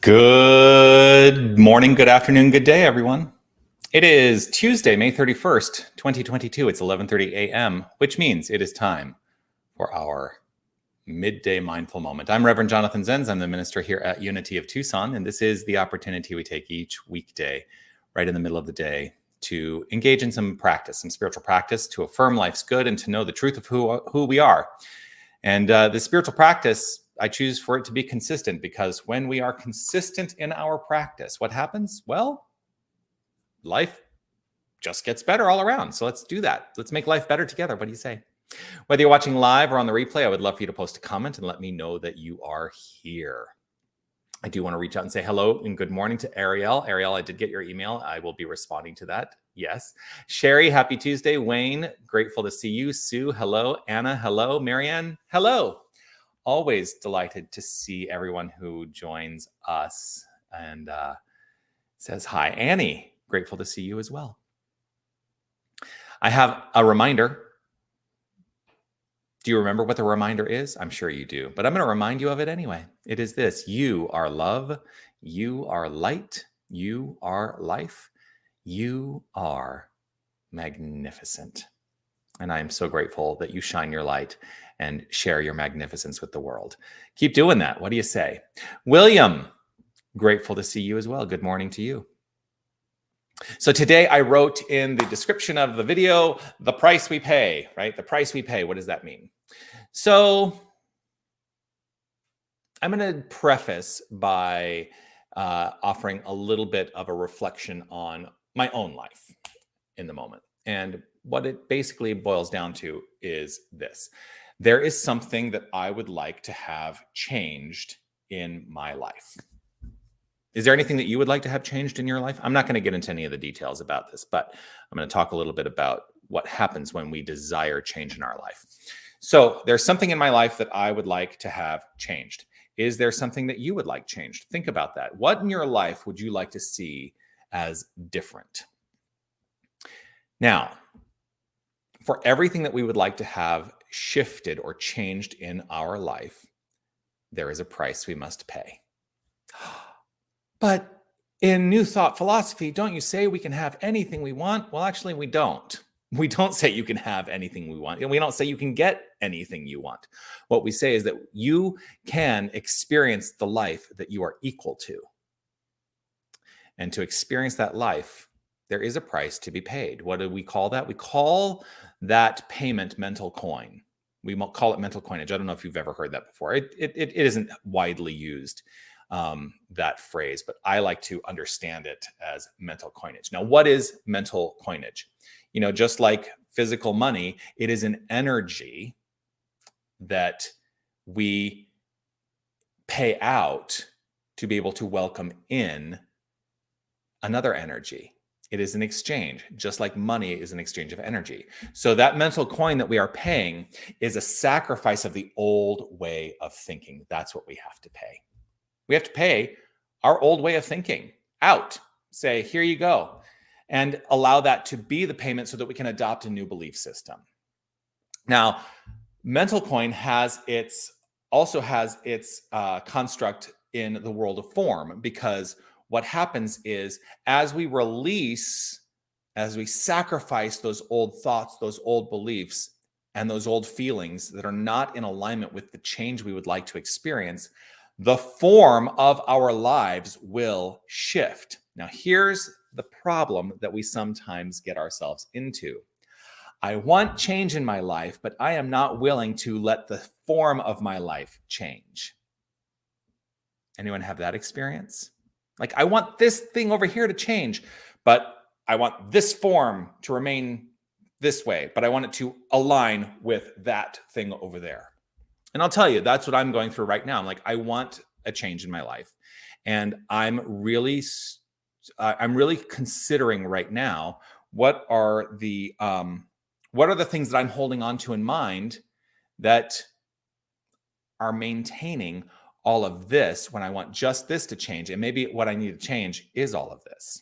Good morning, good afternoon, good day, everyone. It is Tuesday, May 31st, 2022. It's 11:30 a.m., which means it is time for our Midday Mindful Moment. I'm Reverend Jonathan Zenz. I'm the minister here at Unity of Tucson, and this is the opportunity we take each weekday, right in the middle of the day, to engage in some practice, some spiritual practice, to affirm life's good and to know the truth of who we are. And the spiritual practice, I choose for it to be consistent, because when we are consistent in our practice, what happens? Well, life just gets better all around. So let's do that. Let's make life better together. What do you say? Whether you're watching live or on the replay, I would love for you to post a comment and let me know that you are here. I do want to reach out and say hello and good morning to Ariel. Ariel, I did get your email. I will be responding to that. Yes. Sherry, happy Tuesday. Wayne, grateful to see you. Sue, hello. Anna, hello. Marianne, hello. Always delighted to see everyone who joins us and says hi. Annie, grateful to see you as well. I have a reminder. Do you remember what the reminder is? I'm sure you do, but I'm going to remind you of it anyway. It is this: you are love, you are light, you are life, you are magnificent. And I am so grateful that you shine your light and share your magnificence with the world. Keep doing that. What do you say? William, grateful to see you as well. Good morning to you. So today I wrote in the description of the video, the price we pay, right? The price we pay. What does that mean? So I'm going to preface by offering a little bit of a reflection on my own life in the moment. And what it basically boils down to is this: there is something that I would like to have changed in my life. Is there anything that you would like to have changed in your life? I'm not going to get into any of the details about this, but I'm going to talk a little bit about what happens when we desire change in our life. So there's something in my life that I would like to have changed. Is there something that you would like changed? Think about that. What in your life would you like to see as different? Now, for everything that we would like to have shifted or changed in our life, there is a price we must pay. But in New Thought philosophy, don't you say we can have anything we want? Well, actually, we don't. We don't say you can have anything we want. And we don't say you can get anything you want. What we say is that you can experience the life that you are equal to. And to experience that life, there is a price to be paid. What do we call that? We call that payment mental coin. We call it mental coinage. I don't know if you've ever heard that before. It isn't widely used, that phrase, but I like to understand it as mental coinage. Now, what is mental coinage? You know, just like physical money, it is an energy that we pay out to be able to welcome in another energy. It is an exchange, just like money is an exchange of energy. So that mental coin that we are paying is a sacrifice of the old way of thinking. That's what we have to pay. We have to pay our old way of thinking out. Say, here you go. And allow that to be the payment so that we can adopt a new belief system. Now, mental coin also has its construct in the world of form, because what happens is as we sacrifice those old thoughts, those old beliefs, and those old feelings that are not in alignment with the change we would like to experience, the form of our lives will shift. Now, here's the problem that we sometimes get ourselves into. I want change in my life, but I am not willing to let the form of my life change. Anyone have that experience? Like, I want this thing over here to change, but I want this form to remain this way, but I want it to align with that thing over there. And I'll tell you, that's what I'm going through right now. I'm like, I want a change in my life. And I'm really considering right now, what are the things that I'm holding on to in mind that are maintaining all of this when I want just this to change. And maybe what I need to change is all of this.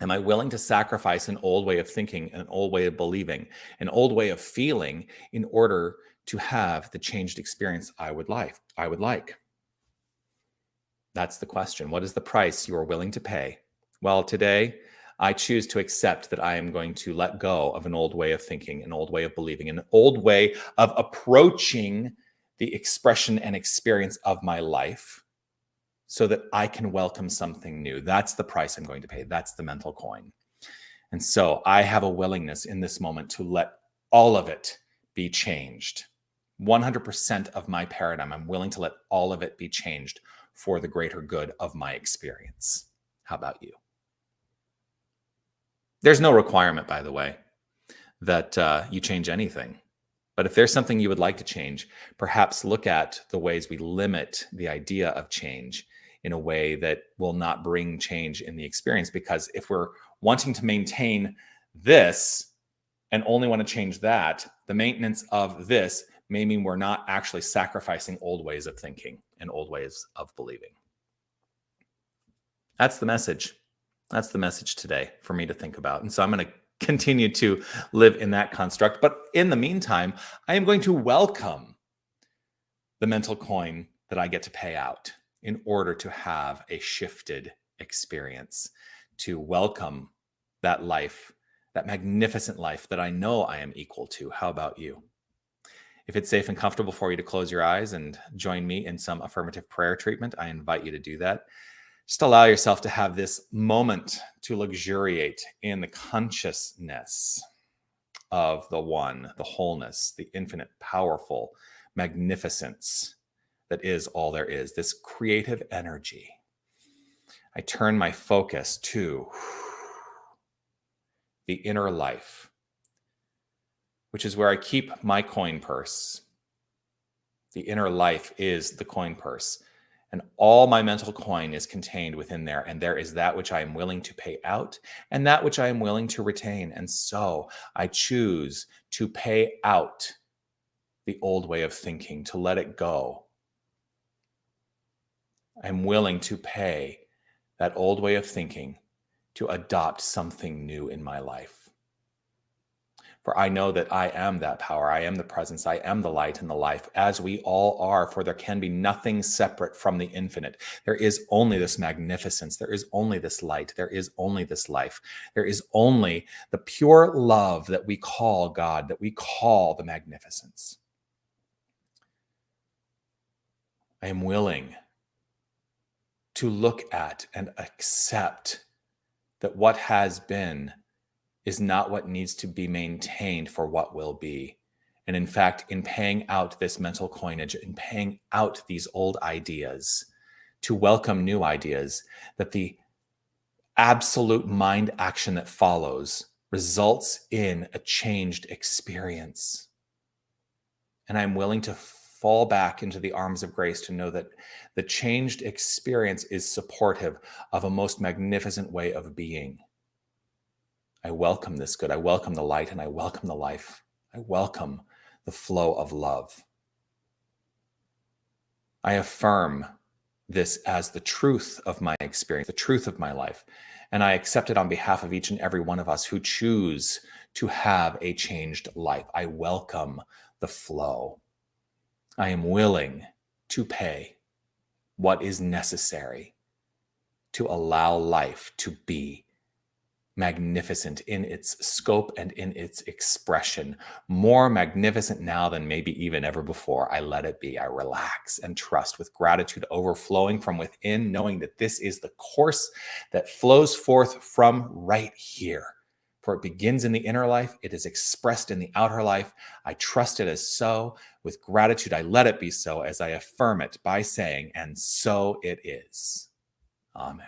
Am I willing to sacrifice an old way of thinking, an old way of believing, an old way of feeling in order to have the changed experience I would like? That's the question. What is the price you are willing to pay? Well, today I choose to accept that I am going to let go of an old way of thinking, an old way of believing, an old way of approaching the expression and experience of my life so that I can welcome something new. That's the price I'm going to pay. That's the mental coin. And so I have a willingness in this moment to let all of it be changed. 100% of my paradigm, I'm willing to let all of it be changed for the greater good of my experience. How about you? There's no requirement, by the way, that you change anything. But if there's something you would like to change, perhaps look at the ways we limit the idea of change in a way that will not bring change in the experience. Because if we're wanting to maintain this and only want to change that, the maintenance of this may mean we're not actually sacrificing old ways of thinking and old ways of believing. That's the message. That's the message today for me to think about. And so I'm going to continue to live in that construct. But in the meantime, I am going to welcome the mental coin that I get to pay out in order to have a shifted experience, to welcome that life, that magnificent life that I know I am equal to. How about you? If it's safe and comfortable for you to close your eyes and join me in some affirmative prayer treatment, I invite you to do that. Just allow yourself to have this moment to luxuriate in the consciousness of the one, the wholeness, the infinite, powerful magnificence that is all there is, this creative energy. I turn my focus to the inner life, which is where I keep my coin purse. The inner life is the coin purse. And all my mental coin is contained within there. And there is that which I am willing to pay out and that which I am willing to retain. And so I choose to pay out the old way of thinking, to let it go. I'm willing to pay that old way of thinking to adopt something new in my life. For I know that I am that power. I am the presence. I am the light and the life, as we all are. For there can be nothing separate from the infinite. There is only this magnificence. There is only this light. There is only this life. There is only the pure love that we call God, that we call the magnificence. I am willing to look at and accept that what has been is not what needs to be maintained for what will be. And in fact, in paying out this mental coinage, in paying out these old ideas, to welcome new ideas, that the absolute mind action that follows results in a changed experience. And I'm willing to fall back into the arms of grace to know that the changed experience is supportive of a most magnificent way of being. I welcome this good. I welcome the light and I welcome the life. I welcome the flow of love. I affirm this as the truth of my experience, the truth of my life. And I accept it on behalf of each and every one of us who choose to have a changed life. I welcome the flow. I am willing to pay what is necessary to allow life to be magnificent in its scope and in its expression. More magnificent now than maybe even ever before. I let it be. I relax and trust with gratitude overflowing from within, knowing that this is the course that flows forth from right here. For it begins in the inner life. It is expressed in the outer life. I trust it as so. With gratitude, I let it be so as I affirm it by saying, and so it is. Amen.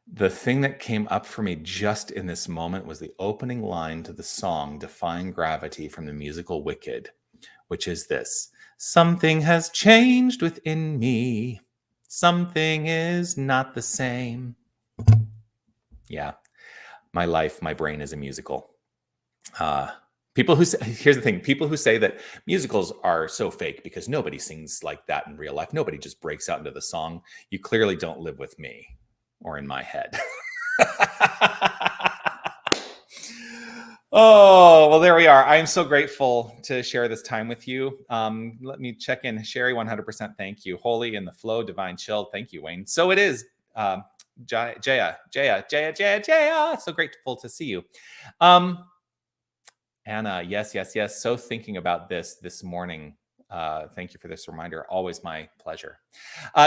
The thing that came up for me just in this moment was the opening line to the song Defying Gravity from the musical Wicked, which is this: something has changed within me. Something is not the same. Yeah, my life, my brain is a musical. People who say, here's the thing, people who say that musicals are so fake because nobody sings like that in real life. Nobody just breaks out into the song. You clearly don't live with me or in my head. Oh, well, there we are. I'm so grateful to share this time with you. Let me check in. Sherry, 100% thank you. Holy in the flow, divine chilled. Thank you, Wayne. So it is. Jaya. So grateful to see you. Anna, yes. So thinking about this morning. Thank you for this reminder. Always my pleasure.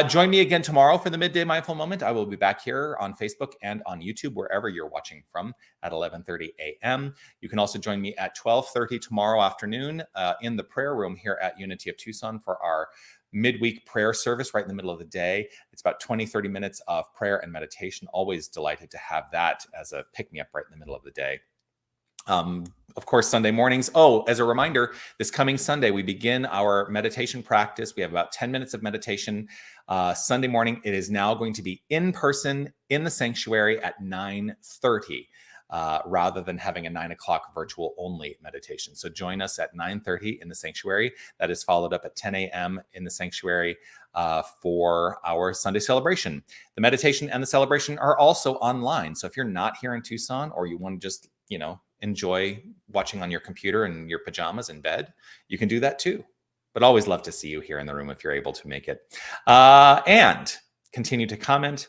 Join me again tomorrow for the Midday Mindful Moment. I will be back here on Facebook and on YouTube, wherever you're watching from, at 11:30 a.m. You can also join me at 12:30 tomorrow afternoon in the prayer room here at Unity of Tucson for our midweek prayer service right in the middle of the day. It's about 20-30 minutes of prayer and meditation. Always delighted to have that as a pick-me-up right in the middle of the day. Of course, Sunday mornings. Oh, as a reminder, this coming Sunday, we begin our meditation practice. We have about 10 minutes of meditation Sunday morning. It is now going to be in person in the sanctuary at 9:30 rather than having a 9 o'clock virtual only meditation. So join us at 9:30 in the sanctuary. That is followed up at 10 a.m. in the sanctuary for our Sunday celebration. The meditation and the celebration are also online. So if you're not here in Tucson or you want to just, enjoy watching on your computer in your pajamas in bed, you can do that too. But always love to see you here in the room if you're able to make it. And continue to comment.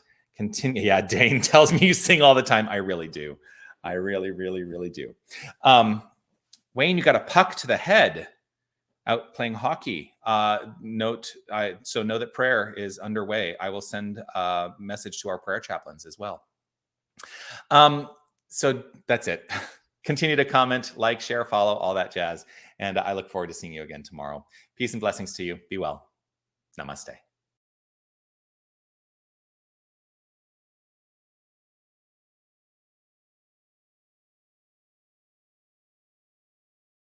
Yeah, Dane tells me you sing all the time. I really do. I really do. Wayne, you got a puck to the head out playing hockey. So know that prayer is underway. I will send a message to our prayer chaplains as well. So that's it. Continue to comment, like, share, follow, all that jazz. And I look forward to seeing you again tomorrow. Peace and blessings to you. Be well. Namaste.